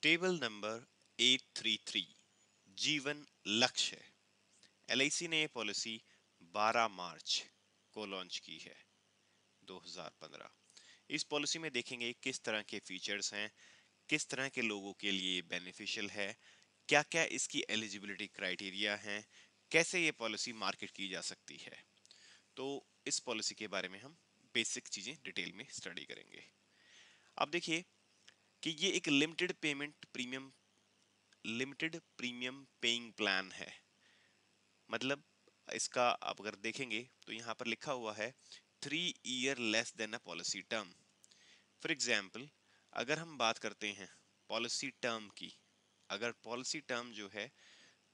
Table number 833 जीवन लक्ष्य। LIC ने ये पॉलिसी 12 मार्च को लॉन्च की है 2015। इस पॉलिसी में देखेंगे किस तरह के फीचर्स हैं, किस तरह के लोगों के लिए बेनिफिशियल है, क्या क्या इसकी एलिजिबिलिटी क्राइटेरिया हैं, कैसे ये पॉलिसी मार्केट की जा सकती है। तो इस पॉलिसी के बारे में हम बेसिक चीजें डिटेल में स्टडी करेंगे। अब देखिए कि ये एक लिमिटेड प्रीमियम पेइंग प्लान है। मतलब इसका आप अगर देखेंगे तो यहाँ पर लिखा हुआ है 3 year less than a policy term. For example, अगर हम बात करते हैं पॉलिसी टर्म की, अगर पॉलिसी टर्म जो है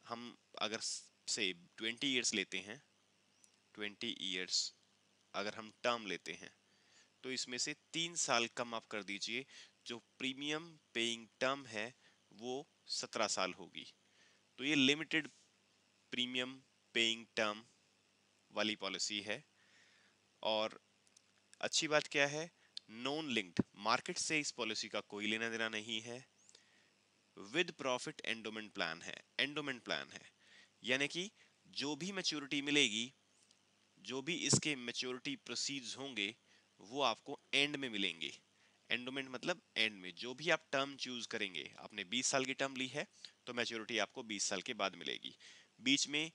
हम अगर से 20 ईयर्स लेते हैं, 20 ईयर्स अगर हम टर्म लेते हैं तो इसमें से 3 साल कम आप कर दीजिए, जो प्रीमियम पेइंग टर्म है वो 17 साल होगी। तो ये लिमिटेड प्रीमियम पेइंग टर्म वाली पॉलिसी है। और अच्छी बात क्या है, नॉन लिंक्ड, मार्केट से इस पॉलिसी का कोई लेना देना नहीं है। विद प्रॉफिट एंडोमेंट प्लान है, यानी कि जो भी मैच्योरिटी मिलेगी, जो भी इसके मैच्योरिटी प्रोसीड्स होंगे वो आपको एंड में मिलेंगे। एंडोमेंट मतलब एंड में जो भी आप टर्म चूज करेंगे, आपने 20 साल की टर्म ली है तो मैच्योरिटी आपको 20 साल के बाद मिलेगी। बीच में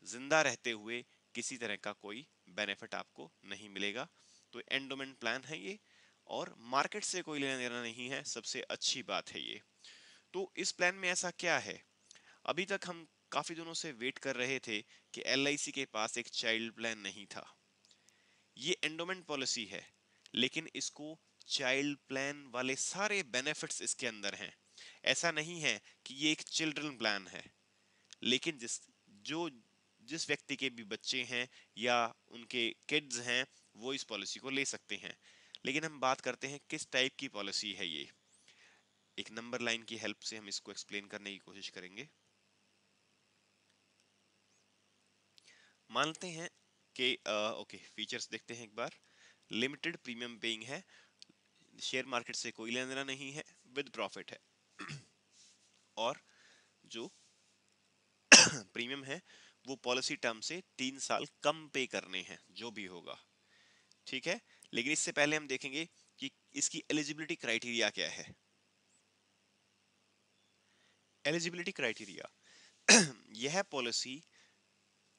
जिंदा रहते हुए किसी तरह का कोई बेनिफिट आपको नहीं मिलेगा। तो एंडोमेंट प्लान है ये, और मार्केट से कोई लेना देना नहीं है, सबसे अच्छी बात है ये। तो इस प्लान में ऐसा क्या है, अभी तक हम काफी दिनों से वेट कर रहे थे कि एलआईसी के पास एक चाइल्ड प्लान नहीं था। ये एंडोमेंट पॉलिसी है, लेकिन इसको चाइल्ड प्लान वाले सारे बेनिफिट्स इसके अंदर हैं। ऐसा नहीं है कि ये एक चिल्ड्रन प्लान है, लेकिन जो जिस व्यक्ति के भी बच्चे हैं या उनके किड्स हैं वो इस पॉलिसी को ले सकते हैं। लेकिन हम बात करते हैं किस टाइप की पॉलिसी है ये। एक नंबर लाइन की हेल्प से हम इसको एक्सप्लेन करने की कोशिश करेंगे। मानते हैं कि ओके, फीचर्स देखते हैं एक बार। लिमिटेड प्रीमियम पेइंग है, शेयर मार्केट से कोई लेना देना नहीं है, विद प्रॉफिट है, और जो प्रीमियम है वो पॉलिसी टर्म से 3 साल कम पे करने हैं जो भी होगा। ठीक है, लेकिन इससे पहले हम देखेंगे कि इसकी एलिजिबिलिटी क्राइटेरिया क्या है। एलिजिबिलिटी क्राइटेरिया, यह पॉलिसी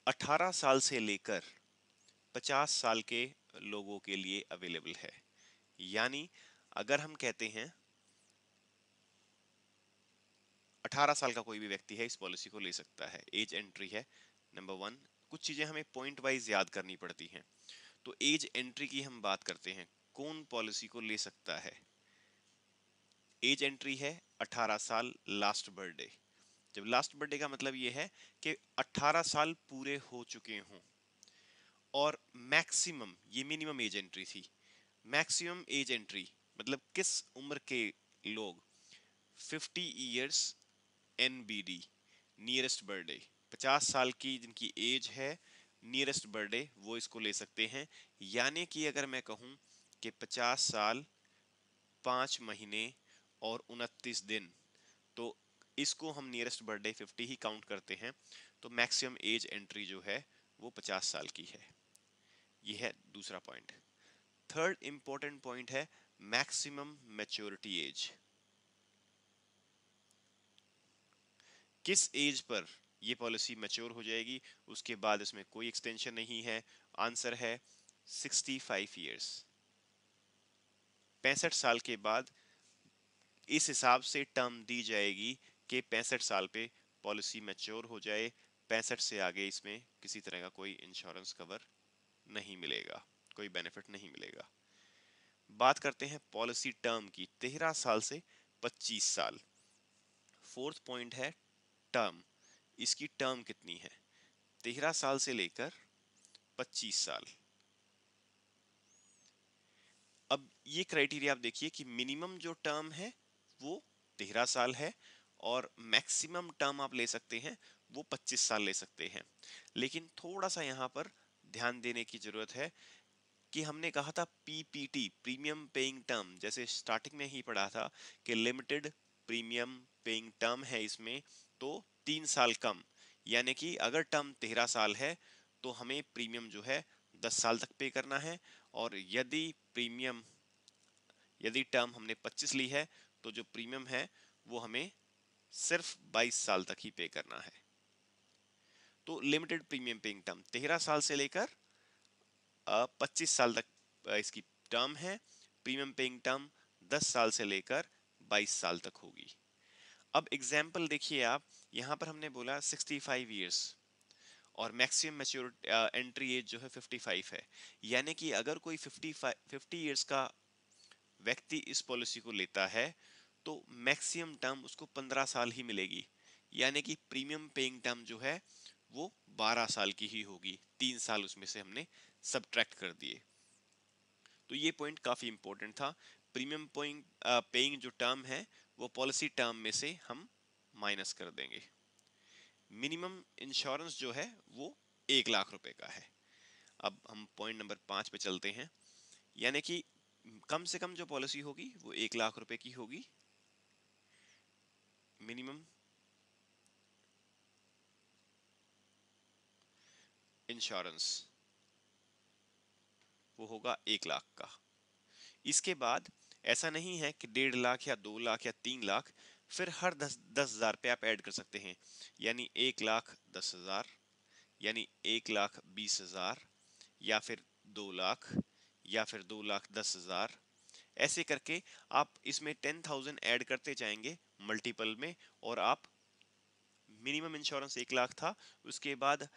18 साल से लेकर 50 साल के लोगों के लिए अवेलेबल है। यानी अगर हम कहते हैं 18 साल का कोई भी व्यक्ति है इस पॉलिसी को ले सकता है। एज एंट्री है नंबर 1। कुछ चीजें हमें पॉइंट वाइज याद करनी पड़ती हैं। तो एज एंट्री की हम बात करते हैं, कौन पॉलिसी को ले सकता है। एज एंट्री है 18 साल लास्ट बर्थडे। जब लास्ट बर्थडे का मतलब ये है कि 18 साल पूरे हो चुके हों। और मैक्सिमम, ये मिनिमम एज एंट्री थी, मैक्सिमम एज एंट्री मतलब किस उम्र के लोग 50 ईयर्स एनबीडी, नियरेस्ट बर्थडे, 50 साल की जिनकी एज है, नियरेस्ट बर्थडे वो इसको ले सकते हैं। यानी कि अगर मैं कहूं कि 50 साल 5 महीने और 29 दिन, तो इसको हम नियरेस्ट बर्थडे 50 ही काउंट करते हैं। तो मैक्सिमम एज एंट्री जो है वो 50 साल की है। यह है दूसरा पॉइंट। थर्ड इंपॉर्टेंट पॉइंट है मैक्सिमम मैच्योरिटी एज। किस एज पर ये पॉलिसी मैच्योर हो जाएगी, उसके बाद इसमें कोई एक्सटेंशन नहीं है। आंसर है 65 ईयर्स, 65 साल के बाद इस हिसाब से टर्म दी जाएगी कि 65 साल पे पॉलिसी मैच्योर हो जाए। 65 से आगे इसमें किसी तरह का कोई इंश्योरेंस कवर नहीं मिलेगा, कोई बेनिफिट नहीं मिलेगा। बात करते हैं पॉलिसी टर्म की, 13 साल से 25 साल। फोर्थ पॉइंट है टर्म, इसकी टर्म कितनी है, 13 साल से लेकर 25 साल। अब ये क्राइटेरिया आप देखिए कि मिनिमम जो टर्म है वो 13 साल है, और मैक्सिमम टर्म आप ले सकते हैं वो 25 साल ले सकते हैं। लेकिन थोड़ा सा यहाँ पर ध्यान देने की जरूरत है कि हमने कहा था पीपीटी, प्रीमियम पेइंग टर्म, जैसे स्टार्टिंग में ही पढ़ा था कि लिमिटेड प्रीमियम पेइंग टर्म है इसमें तो 3 साल कम, यानी कि अगर टर्म 13 साल है तो हमें प्रीमियम जो है 10 साल तक पे करना है, और यदि टर्म हमने 25 ली है तो जो प्रीमियम है वो हमें सिर्फ 22 साल तक ही पे करना है। तो लिमिटेड प्रीमियम पेइंग टर्म 13 साल से लेकर 25 साल तक इसकी टर्म है। प्रीमियम पेइंग टर्म 10 साल से लेकर 22 साल तक होगी। अब एग्जाम्पल देखिए आप, यहां पर हमने बोला 65 ईयर्स और मैक्सिमम मैच्योरिटी एंट्री एज जो है 55 है, यानी कि अगर कोई 50 ईयर्स का व्यक्ति इस पॉलिसी को लेता है तो मैक्सिमम टर्म उसको 15 साल ही मिलेगी, यानी कि प्रीमियम पेइंग टर्म जो है वो 12 साल की ही होगी। 3 साल उसमें से हमने सब्ट्रैक्ट कर दिए। तो ये पॉइंट काफी इंपॉर्टेंट था। प्रीमियम पेइंग जो टर्म है वो पॉलिसी टर्म में से हम माइनस कर देंगे। मिनिमम इंश्योरेंस जो है वो 1 लाख रुपए का है। अब हम पॉइंट नंबर 5 पे चलते हैं, यानी कि कम से कम जो पॉलिसी होगी वो 1 लाख रुपए की होगी। मिनिमम इंश्योरेंस वो होगा 1 लाख का। इसके बाद ऐसा नहीं है कि 1.5 लाख या 2 लाख या 3 लाख, फिर हर 10,000 पे आप ऐड कर सकते हैं, यानी 1,10,000, यानी 1,20,000, या फिर 2 लाख, या फिर 2,10,000। ऐसे करके आप इसमें 10,000 ऐड करते जाएंगे मल्टीपल में, और आप मिनिमम इंश्योरेंस 1 लाख था, उसके बाद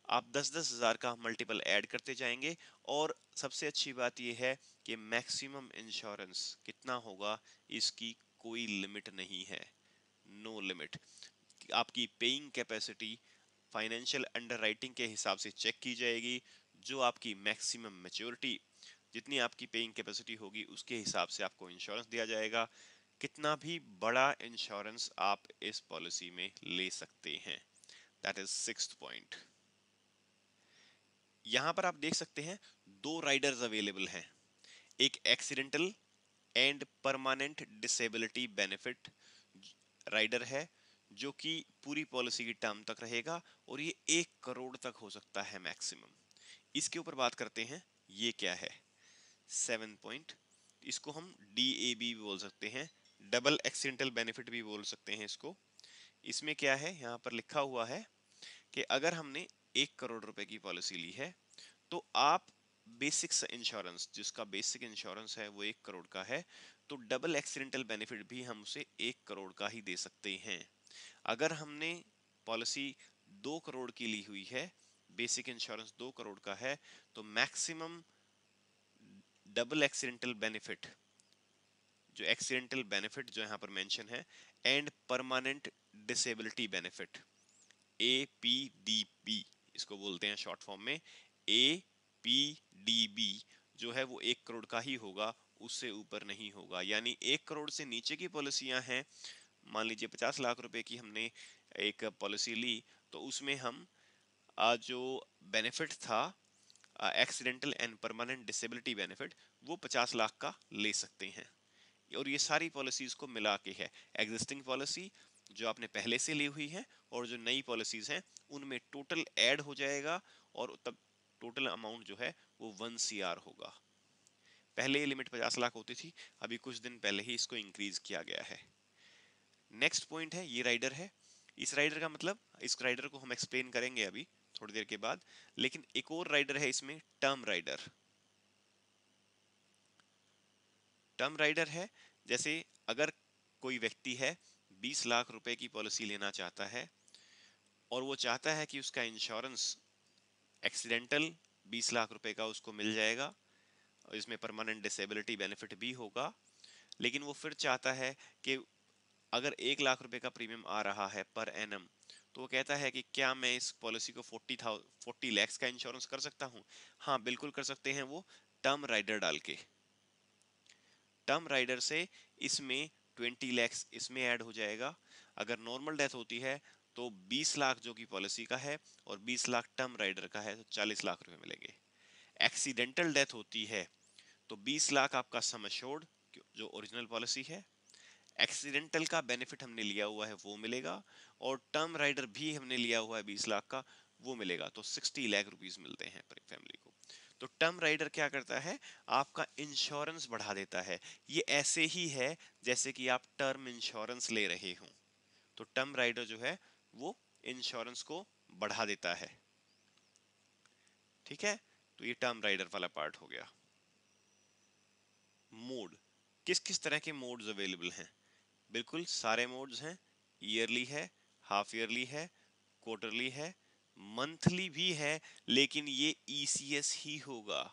आप 10,000 का मल्टीपल ऐड करते जाएंगे। और सबसे अच्छी बात यह है कि मैक्सिमम इंश्योरेंस कितना होगा इसकी कोई लिमिट नहीं है, नो लिमिट। आपकी पेइंग कैपेसिटी फाइनेंशियल अंडरराइटिंग के हिसाब से चेक की जाएगी। जो आपकी मैक्सिमम मैच्योरिटी, जितनी आपकी पेइंग कैपेसिटी होगी उसके हिसाब से आपको इंश्योरेंस दिया जाएगा। कितना भी बड़ा इंश्योरेंस आप इस पॉलिसी में ले सकते हैं। That is 6th point. यहां पर आप देख सकते हैं 2 राइडर्स अवेलेबल हैं, एक accidental and permanent disability benefit rider है जो कि पूरी पॉलिसी की टर्म तक रहेगा, और ये 1 करोड़ तक हो सकता है मैक्सिमम। इसके ऊपर बात करते हैं, ये क्या है 7 पॉइंट। इसको हम DAB भी बोल सकते हैं, डबल एक्सीडेंटल बेनिफिट भी बोल सकते हैं इसको। इसमें क्या है, यहाँ पर लिखा हुआ है कि अगर हमने 1 करोड़ रुपए की पॉलिसी ली है तो आप बेसिक इंश्योरेंस, जिसका बेसिक इंश्योरेंस है वो 1 करोड़ का है, तो डबल एक्सीडेंटल बेनिफिट भी हम उसे 1 करोड़ का ही दे सकते हैं। अगर हमने पॉलिसी 2 करोड़ की ली हुई है, बेसिक इंश्योरेंस 2 करोड़ का है, तो मैक्सिमम डबल एक्सीडेंटल बेनिफिट, जो एक्सीडेंटल बेनिफिट जो यहाँ पर मेंशन है, and permanent disability benefit APDB इसको बोलते हैं शॉर्ट फॉर्म में, APDB जो है वो 1 करोड़ का ही होगा, उससे ऊपर नहीं होगा। यानी 1 करोड़ से नीचे की पॉलिसियां हैं, मान लीजिए 50 लाख रुपए की हमने एक पॉलिसी ली, तो उसमें हम जो बेनिफिट था accidental and permanent disability benefit, वो 50 लाख का ले सकते हैं। और ये सारी पॉलिसीज को मिला के है, एग्जिस्टिंग पॉलिसी जो आपने पहले से ली हुई है और जो नई पॉलिसीज हैं उनमें टोटल ऐड हो जाएगा, और तब टोटल अमाउंट जो है वो 1 CR होगा। पहले ये लिमिट 50 लाख होती थी, अभी कुछ दिन पहले ही इसको इंक्रीज किया गया है। नेक्स्ट पॉइंट है, ये राइडर है। इस राइडर का मतलब, इस राइडर को हम एक्सप्लेन करेंगे अभी थोड़ी देर के बाद, लेकिन एक और राइडर है इसमें, टर्म राइडर। टर्म राइडर है जैसे अगर कोई व्यक्ति है 20 लाख रुपए की पॉलिसी लेना चाहता है, और वो चाहता है कि उसका इंश्योरेंस एक्सीडेंटल 20 लाख रुपए का उसको मिल जाएगा, और इसमें परमानेंट डिसेबिलिटी बेनिफिट भी होगा, लेकिन वो फिर चाहता है कि अगर 1 लाख रुपए का प्रीमियम आ रहा है पर एनम, तो वो कहता है कि क्या मैं इस पॉलिसी को 40 लैक्स का इंश्योरेंस कर सकता हूँ। हाँ बिल्कुल कर सकते हैं, वो टर्म राइडर डाल के। टर्म राइडर से इसमें 20 लैक्स इसमें ऐड हो जाएगा। अगर नॉर्मल डेथ होती है तो 20 लाख जो कि पॉलिसी का है और 20 लाख टर्म राइडर का है, तो 40 लाख रुपए मिलेंगे। एक्सीडेंटल डेथ होती है तो 20 लाख आपका सम एश्योर्ड जो ओरिजिनल पॉलिसी है, एक्सीडेंटल का बेनिफिट हमने लिया हुआ है वो मिलेगा, और टर्म राइडर भी हमने लिया हुआ है 20 लाख का, वो मिलेगा। तो 60 लाख रुपीस मिलते हैं फैमिली को। तो टर्म राइडर क्या करता है, आपका इंश्योरेंस बढ़ा देता है। ये ऐसे ही है जैसे कि आप टर्म इंश्योरेंस ले रहे हो। तो टर्म राइडर जो है वो इंश्योरेंस को बढ़ा देता है। ठीक है, तो ये टर्म राइडर वाला पार्ट हो गया। मोड, किस किस तरह के मोड्स अवेलेबल हैं? बिल्कुल सारे मोड्स हैं। ईयरली है, हाफ ईयरली है, क्वार्टरली है, मंथली भी है, लेकिन ये ईसीएस ही होगा,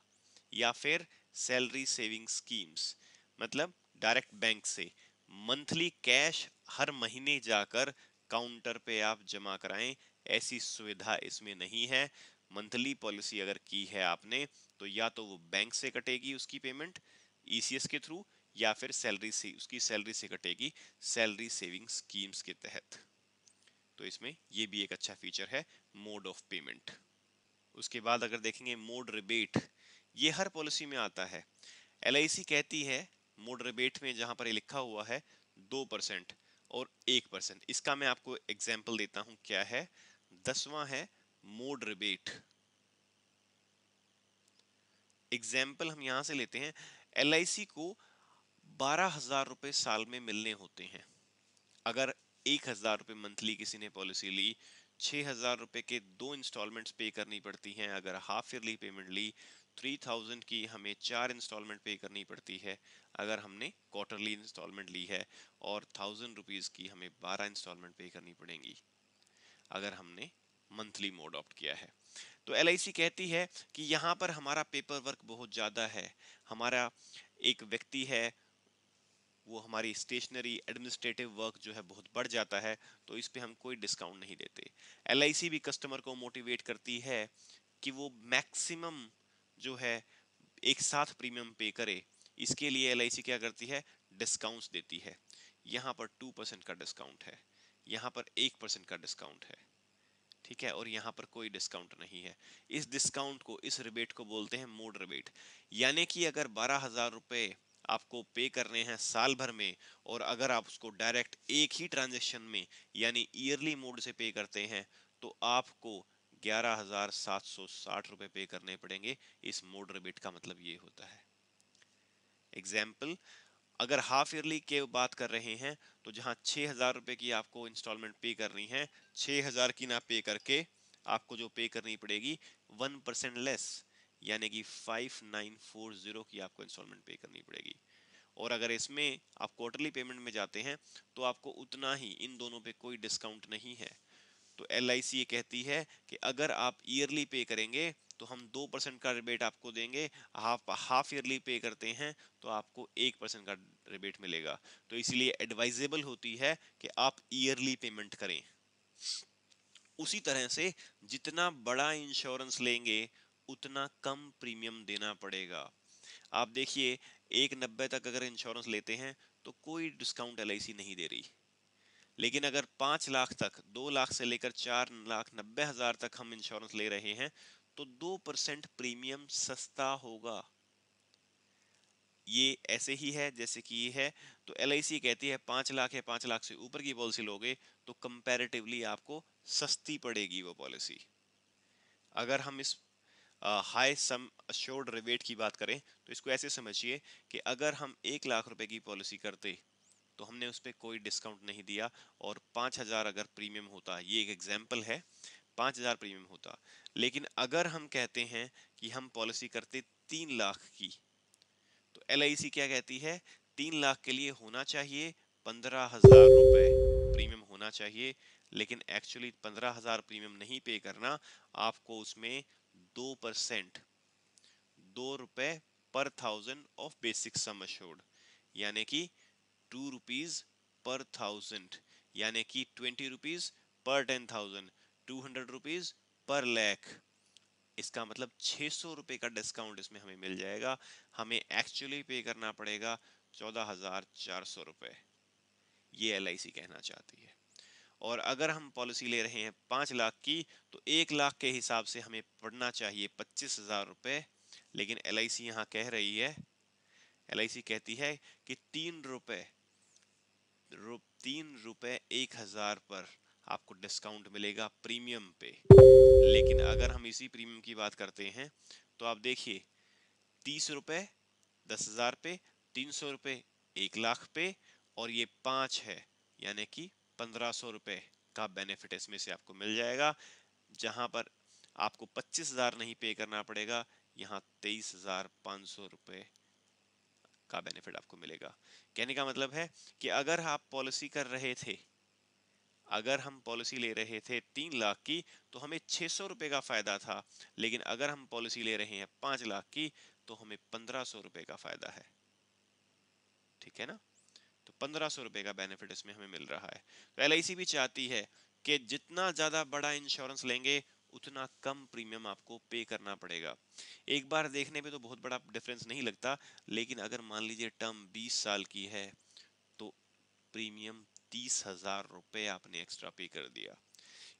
या फिर सैलरी सेविंग स्कीम्स, मतलब डायरेक्ट बैंक से मंथली कैश हर महीने जाकर काउंटर पे आप जमा कराएं, ऐसी सुविधा इसमें नहीं है। मंथली पॉलिसी अगर की है आपने, तो या तो वो बैंक से कटेगी उसकी पेमेंट ईसीएस के थ्रू, या फिर सैलरी से, उसकी सैलरी से कटेगी सैलरी सेविंग स्कीम्स के तहत। तो इसमें ये भी एक अच्छा फीचर है, मोड ऑफ पेमेंट। उसके बाद अगर देखेंगे मोड रिबेट, ये हर पॉलिसी में आता है। एलआईसी कहती है मोड रिबेट में, जहां पर ये लिखा हुआ है 2% और 1%, इसका मैं आपको एग्जांपल देता हूं क्या है। 10वां है मोड रिबेट। एग्जाम्पल हम यहां से लेते हैं, एलआईसी को 12,000 रुपए साल में मिलने होते हैं। अगर 1,000 रुपए मंथली किसी ने पॉलिसी ली, 6,000 रुपए के 2 इंस्टॉलमेंट्स पे करनी पड़ती हैं। अगर हाफ ईयरली पेमेंट ली, 3,000 की हमें 4 इंस्टॉलमेंट पे करनी पड़ती है। अगर हमने क्वार्टरली इंस्टॉलमेंट ली है, और 1,000 रुपीज की हमें 12 इंस्टॉलमेंट पे करनी पड़ेंगी अगर हमने मंथली मोड ऑप्ट किया है। तो एलआईसी कहती है कि यहाँ पर हमारा पेपर वर्क बहुत ज्यादा है, हमारा एक व्यक्ति है, वो हमारी स्टेशनरी एडमिनिस्ट्रेटिव वर्क जो है बहुत बढ़ जाता है, तो इस पे हम कोई डिस्काउंट नहीं देते। एलआईसी भी कस्टमर को मोटिवेट करती है कि वो मैक्सिमम जो है एक साथ प्रीमियम पे करे। इसके लिए एलआईसी क्या करती है, डिस्काउंट्स देती है। यहाँ पर 2% का डिस्काउंट है, यहाँ पर 1% का डिस्काउंट है। ठीक है, और यहाँ पर कोई डिस्काउंट नहीं है। इस डिस्काउंट को, इस रिबेट को बोलते हैं मोड रिबेट। यानी कि अगर 12,000 रुपए आपको पे करने हैं साल भर में, और अगर आप उसको डायरेक्ट एक ही ट्रांजेक्शन में यानी ईयरली मोड से पे करते हैं, तो आपको 11,760 रुपए पे करने पड़ेंगे। इस मोड रिबेट का मतलब ये होता है। एग्जाम्पल, अगर हाफ ईयरली के बात कर रहे हैं, तो जहां 6,000 रुपए की आपको इंस्टॉलमेंट पे करनी है, 6,000 की ना पे करके आपको जो पे करनी पड़ेगी 1% लेस, यानी कि 5,940 की आपको इंस्टॉलमेंट पे करनी पड़ेगी। और अगर इसमें आप क्वार्टरली पेमेंट में जाते हैं, तो आपको उतना ही, इन दोनों पे कोई डिस्काउंट नहीं है। तो एलआईसी ये कहती है कि अगर आप ईयरली पे करेंगे, तो हम 2% का रिबेट आपको देंगे। आप हाफ ईयरली पे करते हैं, तो आपको 1% का रिबेट मिलेगा। तो इसीलिए एडवाइजेबल होती है कि आप ईयरली पेमेंट करें। उसी तरह से जितना बड़ा इंश्योरेंस लेंगे, उतना कम प्रीमियम देना पड़ेगा। आप देखिए, 1,90 तक अगर इंश्योरेंस लेते हैं, तो कोई डिस्काउंट एलआईसी नहीं दे रही। लेकिन अगर 5 लाख तक, 2 लाख से लेकर 4,90,000 तक हम इंश्योरेंस ले रहे हैं, तो 2% प्रीमियम सस्ता होगा। ये ऐसे ही है जैसे कि ये है। तो एलआईसी कहती है 5 लाख या 5 लाख से ऊपर की पॉलिसी लोगे, तो कंपैरेटिवली आपको सस्ती पड़ेगी वो पॉलिसी। अगर हम इस हाई सम अश्योर्ड रिबेट की बात करें, तो इसको ऐसे समझिए कि अगर हम 1 लाख रुपए की पॉलिसी करते, तो हमने उस पर कोई डिस्काउंट नहीं दिया, और 5,000 अगर प्रीमियम होता, ये एक एग्जाम्पल है, 5,000 प्रीमियम होता। लेकिन अगर हम कहते हैं कि हम पॉलिसी करते 3 लाख की, तो एलआईसी क्या कहती है, 3 लाख के लिए होना चाहिए 15,000 रुपए प्रीमियम होना चाहिए। लेकिन एक्चुअली 15,000 प्रीमियम नहीं पे करना, आपको उसमें 2%, 2 रुपए पर 1,000 ऑफ बेसिक सम अश्योर्ड, यानी कि 2 रुपीज पर 1,000, यानी कि 20 rupees per 10,000, 200 rupees per lakh. इसका मतलब 600 रुपए का डिस्काउंट इसमें हमें मिल जाएगा। हमें एक्चुअली पे करना पड़ेगा 14,400 रुपए। ये एलआईसी कहना चाहती है। और अगर हम पॉलिसी ले रहे हैं 5 लाख की, तो 1 लाख के हिसाब से हमें पड़ना चाहिए 25,000 रुपए। लेकिन एलआईसी यहाँ कह रही है, एलआईसी कहती है कि 3 रुपए ₹3 पर आपको डिस्काउंट मिलेगा प्रीमियम पे। लेकिन अगर हम इसी प्रीमियम की बात करते हैं तो आप देखिए, ₹30 10,000 पे, ₹300 1 लाख पे, और ये 5 है, यानी कि ₹1,500 का बेनिफिट इसमें से आपको मिल जाएगा। जहां पर आपको 25,000 नहीं पे करना पड़ेगा, यहाँ ₹23,500 का बेनिफिट आपको मिलेगा। कहने का मतलब है कि अगर आप पॉलिसी कर रहे थे, अगर हम पॉलिसी ले रहे थे 3 लाख की, तो हमें ₹600 का फायदा था। लेकिन अगर हम पॉलिसी ले रहे हैं 5 लाख की, तो हमें ₹1,500 का फायदा है। ठीक है ना? तो ₹1,500 का बेनिफिट इसमें हमें मिल रहा है। तो LIC भी चाहती है कि जितना ज्यादा बड़ा इंश्योरेंस लेंगे, उतना कम प्रीमियम आपको पे करना पड़ेगा। एक बार देखने पे तो बहुत बड़ा डिफरेंस नहीं लगता, लेकिन अगर मान लीजिए टर्म 20 साल की है, तो प्रीमियम ₹30,000 आपने एक्स्ट्रा पे कर दिया।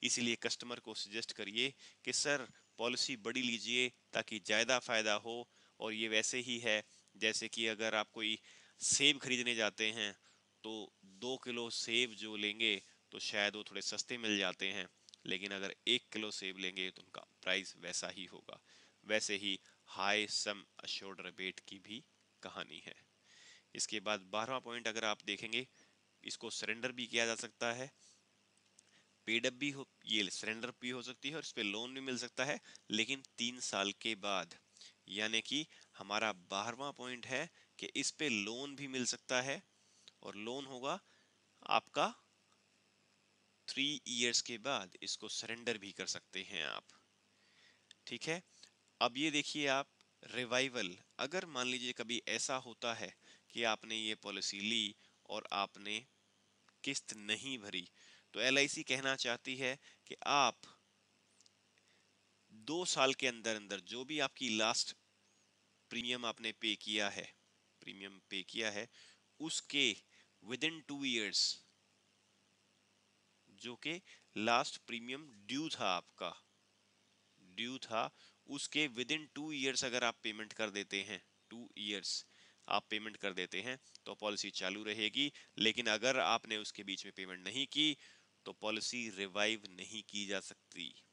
इसीलिए कस्टमर को सजेस्ट करिए कि सर, पॉलिसी बड़ी लीजिए ताकि ज्यादा फायदा हो। और ये वैसे ही है जैसे कि अगर आप कोई सेब खरीदने जाते हैं, तो 2 किलो सेब जो लेंगे तो शायद वो थोड़े सस्ते मिल जाते हैं, लेकिन अगर 1 किलो सेब लेंगे तो उनका प्राइस वैसा ही होगा। वैसे ही हाई सम अश्योर्ड रिबेट की भी कहानी है। इसके बाद 12वां पॉइंट अगर आप देखेंगे, इसको सरेंडर भी किया जा सकता है। पेडअप भी हो, ये सरेंडर भी हो सकती है और इस पे लोन भी मिल सकता है, लेकिन 3 साल के बाद। यानी कि हमारा 12वां पॉइंट है कि इस पे लोन भी मिल सकता है, और लोन होगा आपका 3 इयर्स के बाद। इसको सरेंडर भी कर सकते हैं आप। ठीक है? अब ये देखिए आप, रिवाइवल। अगर मान लीजिए कभी ऐसा होता है कि आपने ये पॉलिसी ली और आपने किस्त नहीं भरी, तो LIC कहना चाहती है कि आप 2 साल के अंदर अंदर जो भी आपकी लास्ट प्रीमियम आपने पे किया है, प्रीमियम पे किया है, उसके विद इन 2 इयर्स, जो कि लास्ट प्रीमियम ड्यू था आपका, ड्यू था, उसके विद इन 2 इयर्स अगर आप पेमेंट कर देते हैं, 2 इयर्स आप पेमेंट कर देते हैं, तो पॉलिसी चालू रहेगी। लेकिन अगर आपने उसके बीच में पेमेंट नहीं की, तो पॉलिसी रिवाइव नहीं की जा सकती।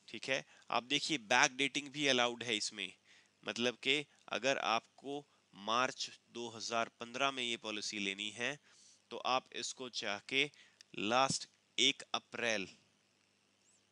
ठीक है? आप देखिए, बैक डेटिंग भी अलाउड है इसमें। मतलब कि अगर आपको मार्च 2015 में ये पॉलिसी लेनी है, तो आप इसको चाह के लास्ट 1 अप्रैल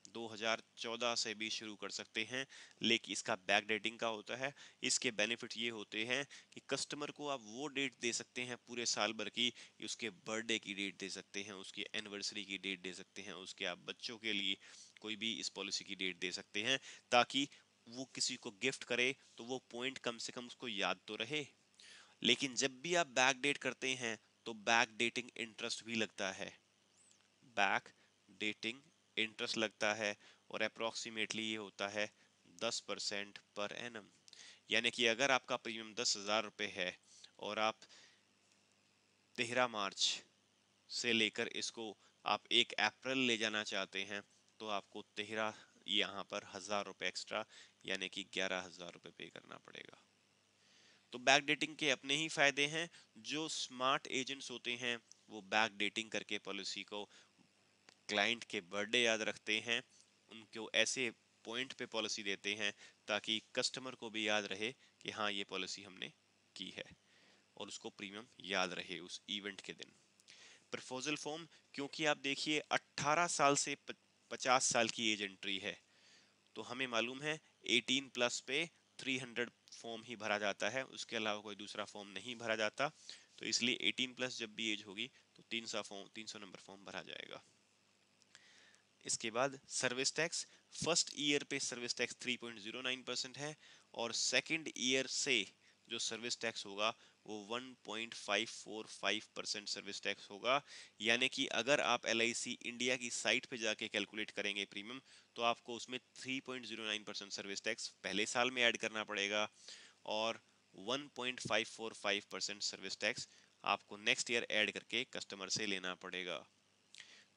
2014 से भी शुरू कर सकते हैं। लेकिन इसका बैक डेटिंग का होता है। इसके बेनिफिट ये होते हैं कि कस्टमर को आप वो डेट दे सकते हैं पूरे साल भर की, उसके बर्थडे की डेट दे सकते हैं, उसकी एनिवर्सरी की डेट दे सकते हैं, उसके आप बच्चों के लिए कोई भी इस पॉलिसी की डेट दे सकते हैं, ताकि वो किसी को गिफ्ट करे तो वो पॉइंट कम से कम उसको याद तो रहे। लेकिन जब भी आप बैक डेट करते हैं, तो बैक डेटिंग इंटरेस्ट भी लगता है। बैक डेटिंग इंटरेस्ट लगता है, और अप्रोक्सीमेटली ये होता है 10% पर एनम। यानी कि अगर आपका प्रीमियम ₹10,000 है, और आप 13 मार्च से लेकर इसको आप 1 अप्रैल ले जाना चाहते हैं, तो आपको 13 यहाँ पर ₹1,000 एक्स्ट्रा, यानी कि ₹11,000 पे करना पड़ेगा। तो बैक डेटिंग के अपने ही फायदे हैं। जो स्मार्ट एजेंट्स होते हैं, वो बैक डेटिंग करके पॉलिसी को, क्लाइंट के बर्थडे याद रखते हैं, उनको ऐसे पॉइंट पे पॉलिसी देते हैं ताकि कस्टमर को भी याद रहे कि हाँ, ये पॉलिसी हमने की है, और उसको प्रीमियम याद रहे उस इवेंट के दिन। प्रपोजल फॉर्म, क्योंकि आप देखिए 18 साल से 50 साल की एज एंट्री है, तो हमें मालूम है 18 प्लस पे 300 फॉर्म ही भरा जाता है, उसके अलावा कोई दूसरा फॉर्म नहीं भरा जाता। तो इसलिए 18 प्लस जब भी एज होगी, तो 300 नंबर फॉर्म भरा जाएगा। इसके बाद सर्विस टैक्स, फर्स्ट ईयर पे सर्विस टैक्स 3.09% है, और सेकंड ईयर से जो सर्विस टैक्स होगा वो 1.545% सर्विस टैक्स होगा। यानी कि अगर आप LIC इंडिया की साइट पे जाके कैलकुलेट करेंगे प्रीमियम, तो आपको उसमें 3.09% सर्विस टैक्स पहले साल में ऐड करना पड़ेगा, और 1.545% सर्विस टैक्स आपको नेक्स्ट ईयर ऐड करके कस्टमर से लेना पड़ेगा।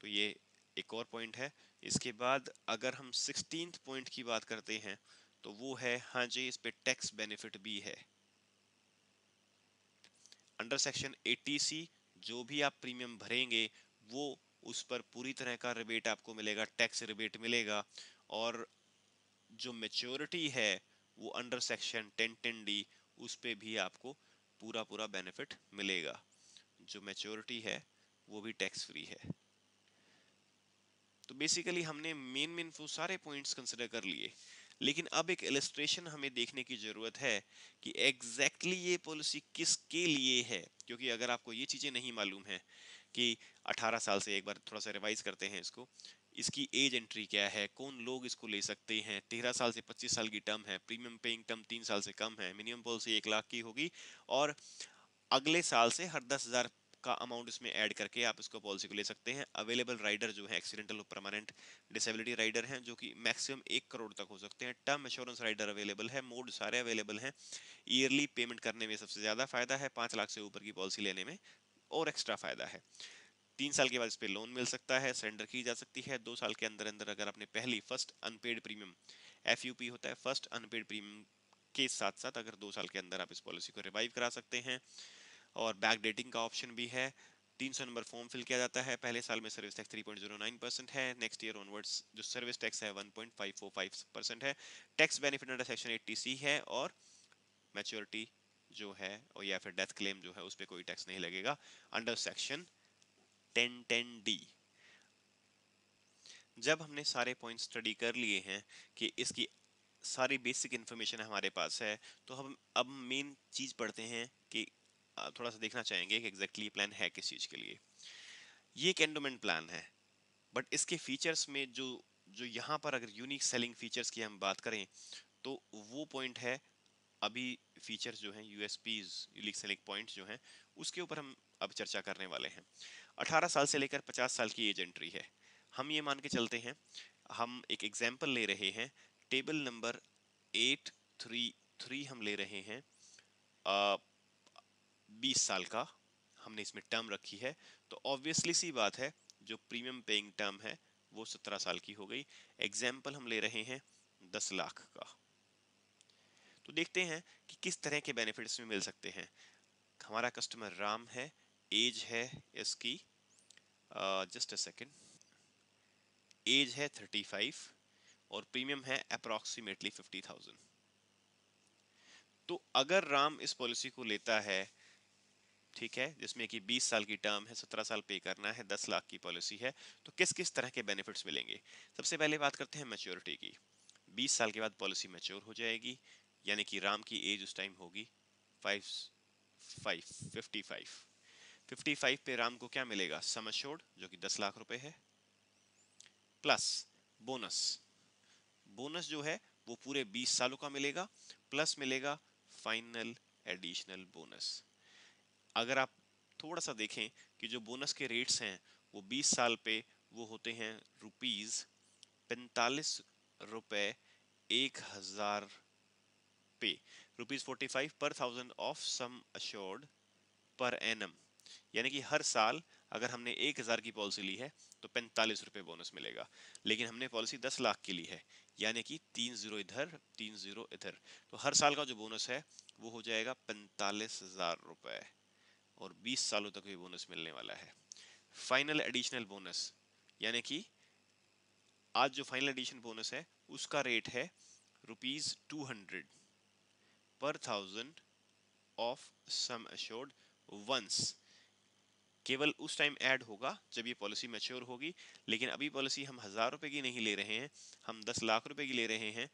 तो ये एक और पॉइंट है। इसके बाद अगर हम 16th पॉइंट की बात करते हैं, तो वो है, हाँ जी, इस पे टैक्स बेनिफिट भी है। अंडर सेक्शन 80C जो भी आप प्रीमियम भरेंगे वो उस पर पूरी तरह का रिबेट आपको मिलेगा, टैक्स रिबेट मिलेगा। और जो मेच्योरिटी है वो अंडर सेक्शन 1010D उस पे भी आपको पूरा पूरा बेनिफिट मिलेगा। जो मेच्योरिटी है वो भी टैक्स फ्री है। तो बेसिकली हमने मेन वो सारे पॉइंट्स कंसिडर कर लिए, लेकिन अब एक इलस्ट्रेशन हमें देखने की जरूरत है कि एग्जैक्टली ये पॉलिसी किसके लिए है। क्योंकि अगर आपको ये चीजें नहीं मालूम है कि 18 साल से, एक बार थोड़ा सा रिवाइज करते हैं इसको, इसकी एज एंट्री क्या है, कौन लोग इसको ले सकते हैं, 13 साल से 25 साल की टर्म है, प्रीमियम पेइंग टर्म 3 साल से कम है, मिनिमम पॉलिसी 1 लाख की होगी, और अगले साल से हर 10,000 का अमाउंट इसमें ऐड करके आप इसको पॉलिसी को ले सकते हैं। अवेलेबल राइडर जो है एक्सीडेंटल और परमानेंट डिसेबिलिटी राइडर हैं जो कि मैक्सिमम 1 करोड़ तक हो सकते हैं। टर्म इंश्योरेंस राइडर अवेलेबल है, मोड सारे अवेलेबल हैं। ईयरली पेमेंट करने में सबसे ज्यादा फायदा है, 5 लाख से ऊपर की पॉलिसी लेने में और एक्स्ट्रा फायदा है। 3 साल के बाद इस पे लोन मिल सकता है, सरेंडर की जा सकती है। 2 साल के अंदर अंदर अगर आपने पहली फर्स्ट अनपेड प्रीमियम, FUP होता है फर्स्ट अनपेड प्रीमियम, के साथ साथ अगर 2 साल के अंदर आप इस पॉलिसी को रिवाइव करा सकते हैं। और बैक डेटिंग का ऑप्शन भी है। 300 नंबर फॉर्म फिल किया जाता है, पहले साल में सर्विस टैक्स 3.09% है, नेक्स्ट ईयर ऑनवर्ड्स जो सर्विस टैक्स है 1.545% है। Tax benefit under section 80C है, और मैच्योरिटी जो है और या फिर डेथ क्लेम जो है उस पर कोई टैक्स नहीं लगेगा अंडर सेक्शन 1010D। जब हमने सारे पॉइंट स्टडी कर लिए हैं कि इसकी सारी बेसिक इन्फॉर्मेशन हमारे पास है, तो हम अब मेन चीज पढ़ते हैं कि थोड़ा सा देखना चाहेंगे कि एग्जैक्टली प्लान है किस चीज के लिए। ये एक एंडोमेंट प्लान है, बट इसके फीचर्स में जो जो यहाँ पर अगर यूनिक सेलिंग फीचर्स की हम बात करें तो वो पॉइंट है, अभी फीचर्स जो हैं यूएसपीज, यूनिक सेलिंग पॉइंट्स जो हैं उसके ऊपर हम अब चर्चा करने वाले हैं। 18 साल से लेकर 50 साल की एज एंट्री है। हम ये मान के चलते हैं, हम एक एग्जाम्पल ले रहे हैं, टेबल नंबर 833 हम ले रहे हैं, 20 साल का हमने इसमें टर्म रखी है। तो ऑब्वियसली सी बात है जो प्रीमियम पेइंग टर्म है वो 17 साल की हो गई। एग्जाम्पल हम ले रहे हैं 10 लाख का। तो देखते हैं कि किस तरह के बेनिफिट्स में मिल सकते हैं। हमारा कस्टमर राम है, एज है इसकी, जस्ट अ सेकेंड, एज है 35 और प्रीमियम है अप्रोक्सीमेटली 50,000। तो अगर राम इस पॉलिसी को लेता है, ठीक है, जिसमें कि 20 साल की टर्म है, 17 साल पे करना है, 10 लाख की पॉलिसी है, तो किस किस तरह के बेनिफिट्स मिलेंगे। सबसे पहले बात करते हैं मैच्योरिटी की। 20 साल के बाद पॉलिसी मैच्योर हो जाएगी, यानी कि राम की एज उस टाइम होगी 55। 55 पे राम को क्या मिलेगा, सम एश्योर्ड जो कि 10 लाख रुपए है, प्लस बोनस। बोनस जो है वो पूरे 20 सालों का मिलेगा, प्लस मिलेगा फाइनल एडिशनल बोनस। अगर आप थोड़ा सा देखें कि जो बोनस के रेट्स हैं वो 20 साल पे वो होते हैं ₹45 1,000 पे, ₹45 पर thousand of sum assured per annum. यानी कि हर साल अगर हमने 1,000 की पॉलिसी ली है तो ₹45 बोनस मिलेगा। लेकिन हमने पॉलिसी 10 लाख की ली है, यानी कि 30 इधर 30 इधर, तो हर साल का जो बोनस है वो हो जाएगा ₹45,000 और 20 सालों तक भी बोनस मिलने वाला है। फाइनल एडिशनल बोनस, यानी कि आज जो फाइनल एडिशन बोनस है उसका रेट है ₹200 पर thousand of sum assured once. केवल उस टाइम ऐड होगा जब ये पॉलिसी मैच्योर होगी, लेकिन अभी पॉलिसी हम ₹1,000 की नहीं ले रहे हैं, हम 10 लाख रुपए की ले रहे हैं।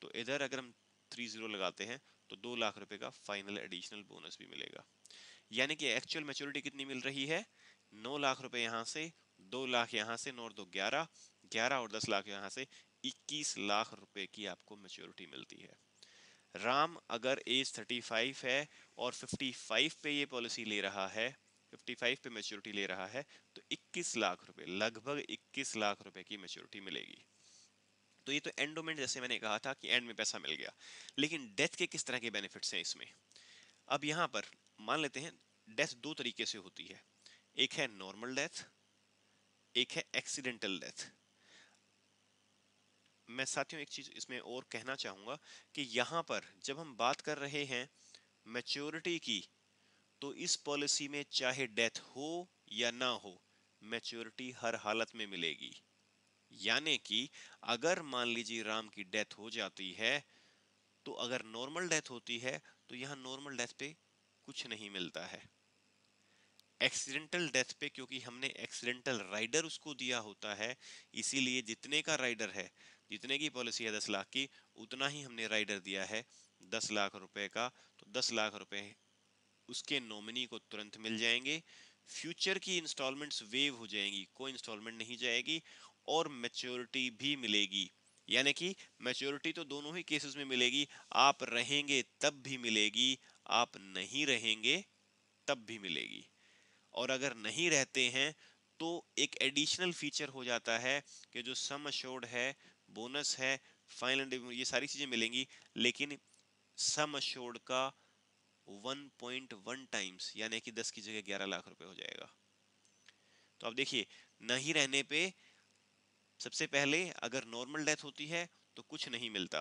तो इधर अगर हम 30 लगाते हैं तो 2 लाख रुपए का फाइनल एडिशनल बोनस भी मिलेगा। यानी कि एक्चुअल मैच्योरिटी कितनी मिल रही है, 9 लाख रुपए यहाँ से, 2 लाख यहाँ से, 9 और 2 11, 11 और 10 लाख यहाँ से, 21 लाख रुपए की आपको मैच्योरिटी मिलती है। राम अगर एज 35 है और 55 पे ये पॉलिसी ले रहा है, 55 पे मैच्योरिटी ले रहा है, तो 21 लाख रुपए, लगभग 21 लाख रुपए की मैच्योरिटी मिलेगी। तो ये तो एंडोमेंट, जैसे मैंने कहा था कि एंड में पैसा मिल गया, लेकिन डेथ के किस तरह के बेनिफिट्स हैं इसमें। अब यहाँ पर मान लेते हैं डेथ दो तरीके से होती है, एक है नॉर्मल डेथ, एक है एक्सीडेंटल डेथ। मैं साथियों एक चीज इसमें और कहना चाहूंगा कि यहाँ पर जब हम बात कर रहे हैं मैच्योरिटी की, तो इस पॉलिसी में चाहे डेथ हो या ना हो, मैच्योरिटी हर हालत में मिलेगी। यानी कि अगर मान लीजिए राम की डेथ हो जाती है, तो अगर नॉर्मल डेथ होती है तो यहां नॉर्मल डेथ पे कुछ नहीं मिलता है। एक्सीडेंटल डेथ पे क्योंकि हमने एक्सीडेंटल राइडर उसको दिया होता है, इसीलिए जितने का राइडर है, जितने की पॉलिसी है 10 लाख की, उतना ही हमने राइडर दिया है 10 लाख रुपए का। तो 10 लाख रुपए उसके नॉमिनी को तुरंत मिल जाएंगे। फ्यूचर की इंस्टॉलमेंट्स वेव हो जाएंगी, कोई इंस्टॉलमेंट नहीं जाएगी, और मैच्योरिटी भी मिलेगी। यानी कि मैच्योरिटी तो दोनों ही केसेस में मिलेगी, आप रहेंगे तब भी मिलेगी, आप नहीं रहेंगे तब भी मिलेगी। और अगर नहीं रहते हैं तो एक एडिशनल फीचर हो जाता है कि जो सम अश्योर्ड है, बोनस है, फाइनल, ये सारी चीजें मिलेंगी, लेकिन सम अश्योर्ड का 1.1 टाइम्स, यानी कि 10 की जगह 11 लाख रुपए हो जाएगा। तो अब देखिए, नहीं रहने पे सबसे पहले अगर नॉर्मल डेथ होती है तो कुछ नहीं मिलता,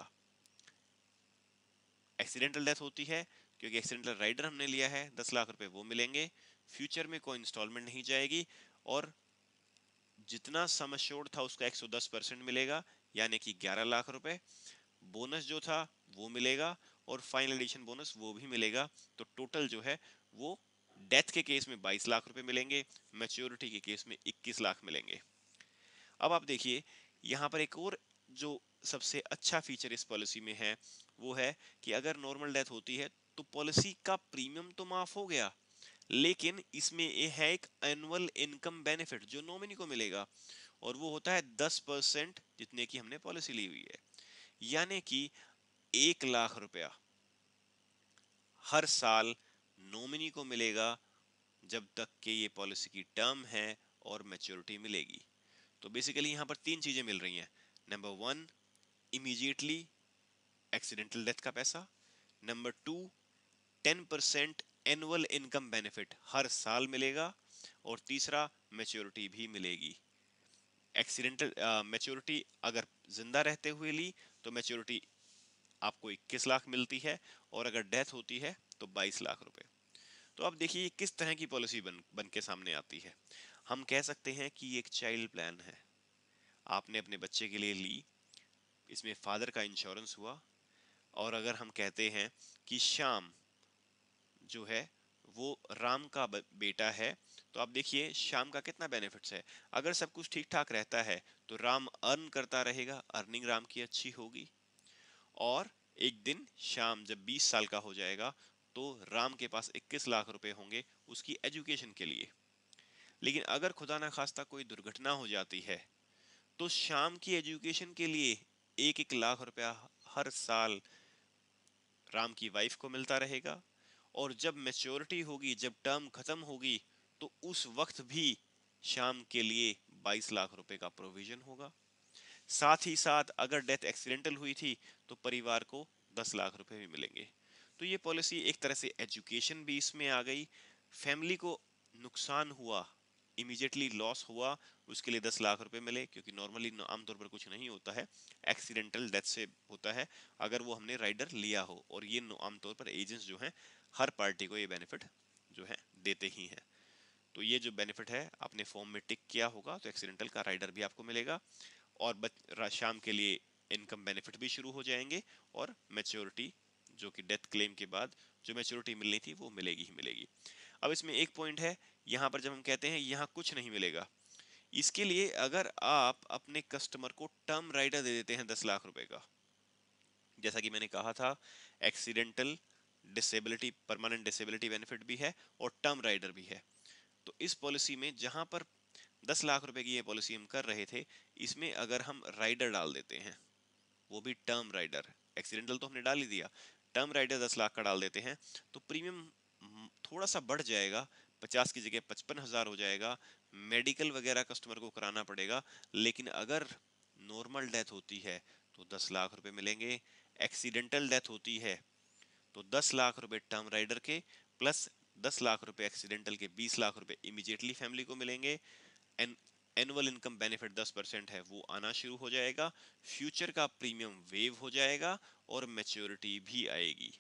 एक्सीडेंटल डेथ होती है क्योंकि एक्सीडेंटल राइडर हमने लिया है, 10 लाख रुपए वो मिलेंगे, फ्यूचर में कोई इंस्टॉलमेंट नहीं जाएगी, और जितना सम एश्योर्ड था उसका 110% मिलेगा, यानी कि 11 लाख रुपए, बोनस जो था वो मिलेगा, और फाइनल एडिशन बोनस वो भी मिलेगा। तो टोटल जो है वो डेथ के केस में 22 लाख रुपए मिलेंगे, मैच्योरिटी के केस में 21 लाख मिलेंगे। अब आप देखिए, यहाँ पर एक और जो सबसे अच्छा फीचर इस पॉलिसी में है, वो है कि अगर नॉर्मल डेथ होती है तो पॉलिसी का प्रीमियम तो माफ हो गया, लेकिन इसमें ये है एक एनुअल इनकम बेनिफिट जो नॉमिनी को मिलेगा, और वो होता है 10% जितने की हमने पॉलिसी ली हुई है। यानी कि 1 लाख रुपया हर साल नॉमिनी को मिलेगा जब तक कि ये पॉलिसी की टर्म है और मैच्योरिटी मिलेगी। तो बेसिकली यहाँ पर तीन चीजें मिल रही हैं। Number one, immediately accidental death का पैसा। Number two, 10% annual income benefit हर साल मिलेगा। और तीसरा, मैच्योरिटी भी मिलेगी। एक्सीडेंटल मैच्योरिटी अगर जिंदा रहते हुए ली तो मैच्योरिटी आपको 21 लाख मिलती है, और अगर डेथ होती है तो 22 लाख रुपए। तो अब देखिए ये किस तरह की पॉलिसी बन के सामने आती है। हम कह सकते हैं कि ये एक चाइल्ड प्लान है, आपने अपने बच्चे के लिए ली, इसमें फादर का इंश्योरेंस हुआ। और अगर हम कहते हैं कि श्याम जो है वो राम का बेटा है, तो आप देखिए श्याम का कितना बेनिफिट्स है। अगर सब कुछ ठीक ठाक रहता है तो राम अर्न करता रहेगा, अर्निंग राम की अच्छी होगी, और एक दिन श्याम जब 20 साल का हो जाएगा तो राम के पास 21 लाख रुपए होंगे उसकी एजुकेशन के लिए। लेकिन अगर खुदा ना खास्ता कोई दुर्घटना हो जाती है तो श्याम की एजुकेशन के लिए 1-1 लाख रुपया हर साल राम की वाइफ को मिलता रहेगा, और जब मैच्योरिटी होगी, जब टर्म खत्म होगी, तो उस वक्त भी श्याम के लिए 22 लाख रुपए का प्रोविजन होगा। साथ ही साथ अगर डेथ एक्सीडेंटल हुई थी तो परिवार को 10 लाख रुपए भी मिलेंगे। तो ये पॉलिसी एक तरह से एजुकेशन भी इसमें आ गई, फैमिली को नुकसान हुआ, इमीडिएटली लॉस हुआ, उसके लिए 10 लाख रुपए मिले, क्योंकि नॉर्मली आमतौर पर कुछ नहीं होता है, एक्सीडेंटल डेथ से होता है अगर वो हमने राइडर लिया हो, और ये आमतौर पर एजेंट्स जो हैं हर पार्टी को ये बेनिफिट जो है देते ही हैं। तो ये जो बेनिफिट है आपने फॉर्म में टिक किया होगा, तो एक्सीडेंटल का राइडर भी आपको मिलेगा, और शाम के लिए इनकम बेनिफिट भी शुरू हो जाएंगे, और मैच्योरिटी जो कि डेथ क्लेम के बाद जो मैच्योरिटी मिलनी थी वो मिलेगी ही मिलेगी। अब इसमें एक पॉइंट है, यहाँ पर जब हम कहते हैं यहाँ कुछ नहीं मिलेगा, इसके लिए अगर आप अपने कस्टमर को टर्म राइडर दे देते हैं 10 लाख रुपए का, जैसा कि मैंने कहा था, accidental disability, permanent disability benefit भी है और टर्म राइडर भी है। तो इस पॉलिसी में जहां पर 10 लाख रुपए की ये पॉलिसी हम कर रहे थे, इसमें अगर हम राइडर डाल देते हैं, वो भी टर्म राइडर, एक्सीडेंटल तो हमने डाल ही दिया, टर्म राइडर 10 लाख का डाल देते हैं, तो प्रीमियम थोड़ा सा बढ़ जाएगा, 50 की जगह 55,000 हो जाएगा, मेडिकल वगैरह कस्टमर को कराना पड़ेगा। लेकिन अगर नॉर्मल डेथ होती है तो 10 लाख रुपए मिलेंगे, एक्सीडेंटल डेथ होती है तो 10 लाख रुपए टर्म राइडर के, प्लस 10 लाख रुपए एक्सीडेंटल के, 20 लाख रुपए इमीडिएटली फैमिली को मिलेंगे। एन एनुअल इनकम बेनिफिट 10% है वो आना शुरू हो जाएगा, फ्यूचर का प्रीमियम वेव हो जाएगा, और मैच्योरिटी भी आएगी।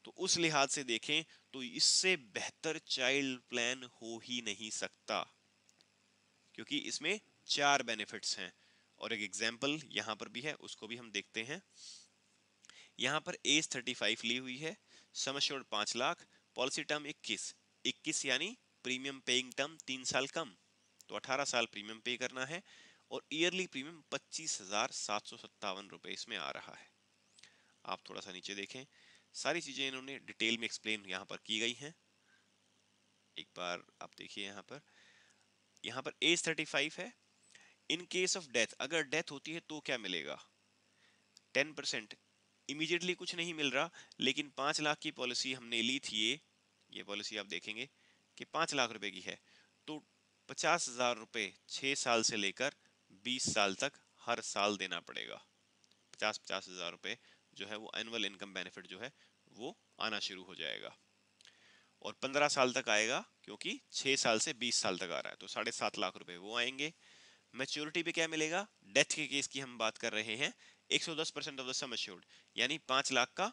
तो उस लिहाज से देखें तो इससे बेहतर चाइल्ड प्लान हो ही नहीं सकता, क्योंकि इसमें 4 बेनिफिट्स हैं। और एक एग्जाम्पल यहां पर भी है, उसको भी हम देखते हैं। यहां पर एज 35 ली हुई है, सम एश्योर्ड 5 लाख, पॉलिसी टर्म 21 यानी प्रीमियम पेइंग टर्म 3 साल कम, तो 18 साल प्रीमियम पे करना है, और ईयरली प्रीमियम 25,757 रुपए इसमें आ रहा है। आप थोड़ा सा नीचे देखें, सारी चीजें इन्होंने डिटेल में एक्सप्लेन यहाँ पर की गई हैं। एक बार आप देखिए, यहाँ पर एज 35 है। इन केस ऑफ डेथ, अगर डेथ होती है तो क्या मिलेगा? 10%। इमीडिएटली कुछ नहीं मिल रहा, लेकिन 5 लाख की पॉलिसी हमने ली थी, ये पॉलिसी आप देखेंगे कि 5 लाख रुपए की है, तो 50,000 रुपए 6 साल से लेकर 20 साल तक हर साल देना पड़ेगा। 50,000 रुपए जो है वो एनुअल इनकम बेनिफिट जो है वो आना शुरू हो जाएगा, और 15 साल तक आएगा, क्योंकि 6 साल से 20 साल तक आ रहा है, तो 7.5 लाख रुपए वो आएंगे। मैच्योरिटी पे क्या मिलेगा? डेथ के केस की हम बात कर रहे हैं, 110% ऑफ द सम एश्योर्ड, यानी 5 लाख का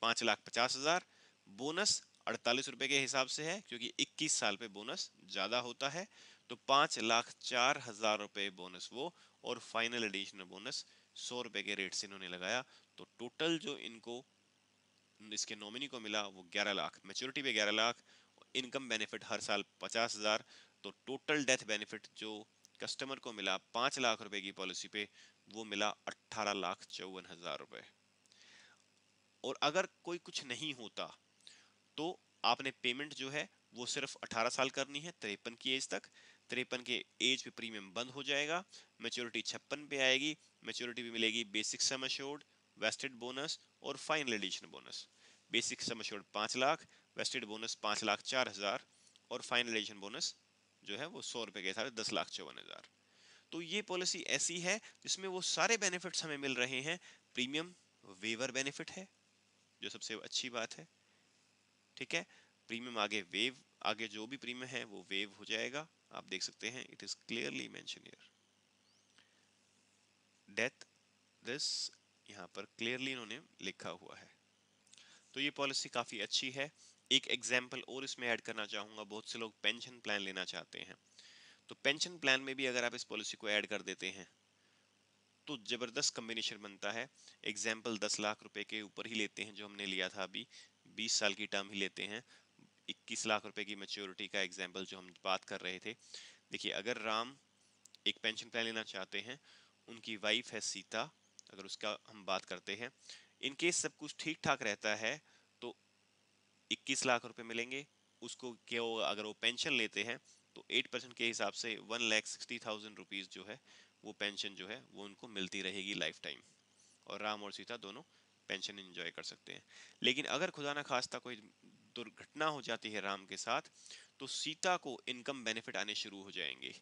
5,50,000, बोनस 48 रुपए के हिसाब से है, क्योंकि 21 साल पे बोनस ज्यादा होता है, तो 5,04,000 रुपए बोनस वो, और फाइनल एडिशनल बोनस 100 रुपए के रेट से इन्होंने लगाया। तो टोटल जो इनको इसके नॉमिनी को मिला वो 11 लाख, मैच्योरिटी पे 11 लाख, इनकम बेनिफिट हर साल 50,000, तो टोटल डेथ बेनिफिट जो कस्टमर को मिला 5 लाख रुपए की पॉलिसी पे, वो मिला 18,54,000 रुपए। और अगर कोई कुछ नहीं होता तो आपने पेमेंट जो है वो सिर्फ 18 साल करनी है, 53 की एज तक। 53 के एज पे प्रीमियम बंद हो जाएगा, मैच्योरिटी 56 पे आएगी। मैच्योरिटी भी मिलेगी basic sum assured, vested bonus और final addition bonus. Basic sum assured 5 lakh, vested bonus 5,04,000, और फाइनल एडिशन बोनस जो है वो 100 रुपए के साथ 10,54,000। तो ये पॉलिसी ऐसी है जिसमें वो सारे बेनिफिट्स हमें मिल रहे हैं। प्रीमियम वेवर बेनिफिट है, जो सबसे अच्छी बात है, ठीक है। प्रीमियम आगे वेव, आगे जो भी प्रीमियम है वो वेव हो जाएगा। आप देख सकते हैं, it is clearly mention here death this, यहाँ पर क्लियरली इन्होंने लिखा हुआ है। तो ये पॉलिसी काफी अच्छी है। एक एग्जांपल और इसमें ऐड करना चाहूंगा, बहुत से लोग पेंशन प्लान लेना चाहते हैं, तो पेंशन प्लान में भी अगर आप इस पॉलिसी को ऐड कर देते हैं तो जबरदस्त कॉम्बिनेशन बनता है। एग्जाम्पल 10 लाख रुपए के ऊपर ही लेते हैं, जो हमने लिया था अभी, 20 साल की टर्म ही लेते हैं, 21 लाख रुपए की मैच्योरिटी का एग्जाम्पल जो हम बात कर रहे थे। देखिए, अगर राम एक पेंशन प्लान लेना चाहते हैं, उनकी वाइफ है सीता, अगर उसका हम बात करते हैं, इन केस सब कुछ ठीक ठाक रहता है तो 21 लाख रुपए मिलेंगे उसको। क्या अगर वो पेंशन लेते हैं तो 8% के हिसाब से 1,60,000 रुपीज जो है वो पेंशन जो है वो उनको मिलती रहेगी लाइफ टाइम, और राम और सीता दोनों पेंशन एंजॉय कर सकते हैं। लेकिन अगर खुदा ना खास्ता कोई दुर्घटना हो जाती है राम के साथ, तो सीता को इनकम बेनिफिट आने शुरू हो जाएंगे,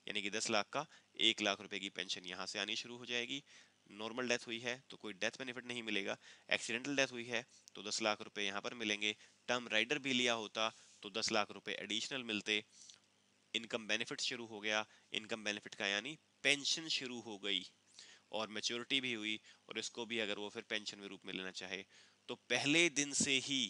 यानी कि 10 लाख का 1 लाख रुपए की पेंशन यहाँ से आनी शुरू हो जाएगी। नॉर्मल डेथ हुई है तो कोई डेथ बेनिफिट नहीं मिलेगा, एक्सीडेंटल डेथ हुई है तो 10 लाख रुपए यहाँ पर मिलेंगे। टर्म राइडर भी लिया होता तो 10 लाख रुपए एडिशनल मिलते। इनकम बेनिफिट शुरू हो गया, इनकम बेनिफिट का यानी पेंशन शुरू हो गई, और मैच्योरिटी भी हुई, और इसको भी अगर वो फिर पेंशन के रूप में लेना चाहे तो पहले दिन से ही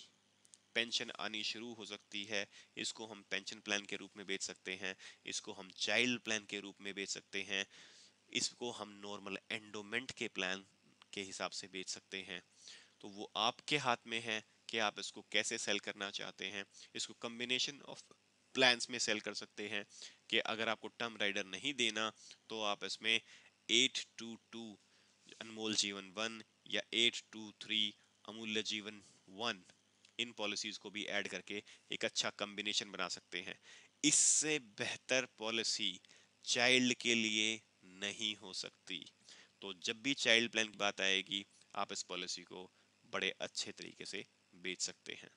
पेंशन आनी शुरू हो सकती है। इसको हम पेंशन प्लान के रूप में बेच सकते हैं, इसको हम चाइल्ड प्लान के रूप में बेच सकते हैं, इसको हम नॉर्मल एंडोमेंट के प्लान के हिसाब से बेच सकते हैं। तो वो आपके हाथ में है कि आप इसको कैसे सेल करना चाहते हैं। इसको कॉम्बिनेशन ऑफ प्लान्स में सेल कर सकते हैं, कि अगर आपको टर्म राइडर नहीं देना तो आप इसमें 822 अनमोल जीवन 1 या 823 अमूल्य जीवन 1, इन पॉलिसीज को भी ऐड करके एक अच्छा कॉम्बिनेशन बना सकते हैं। इससे बेहतर पॉलिसी चाइल्ड के लिए नहीं हो सकती। तो जब भी चाइल्ड प्लान की बात आएगी, आप इस पॉलिसी को बड़े अच्छे तरीके से बेच सकते हैं।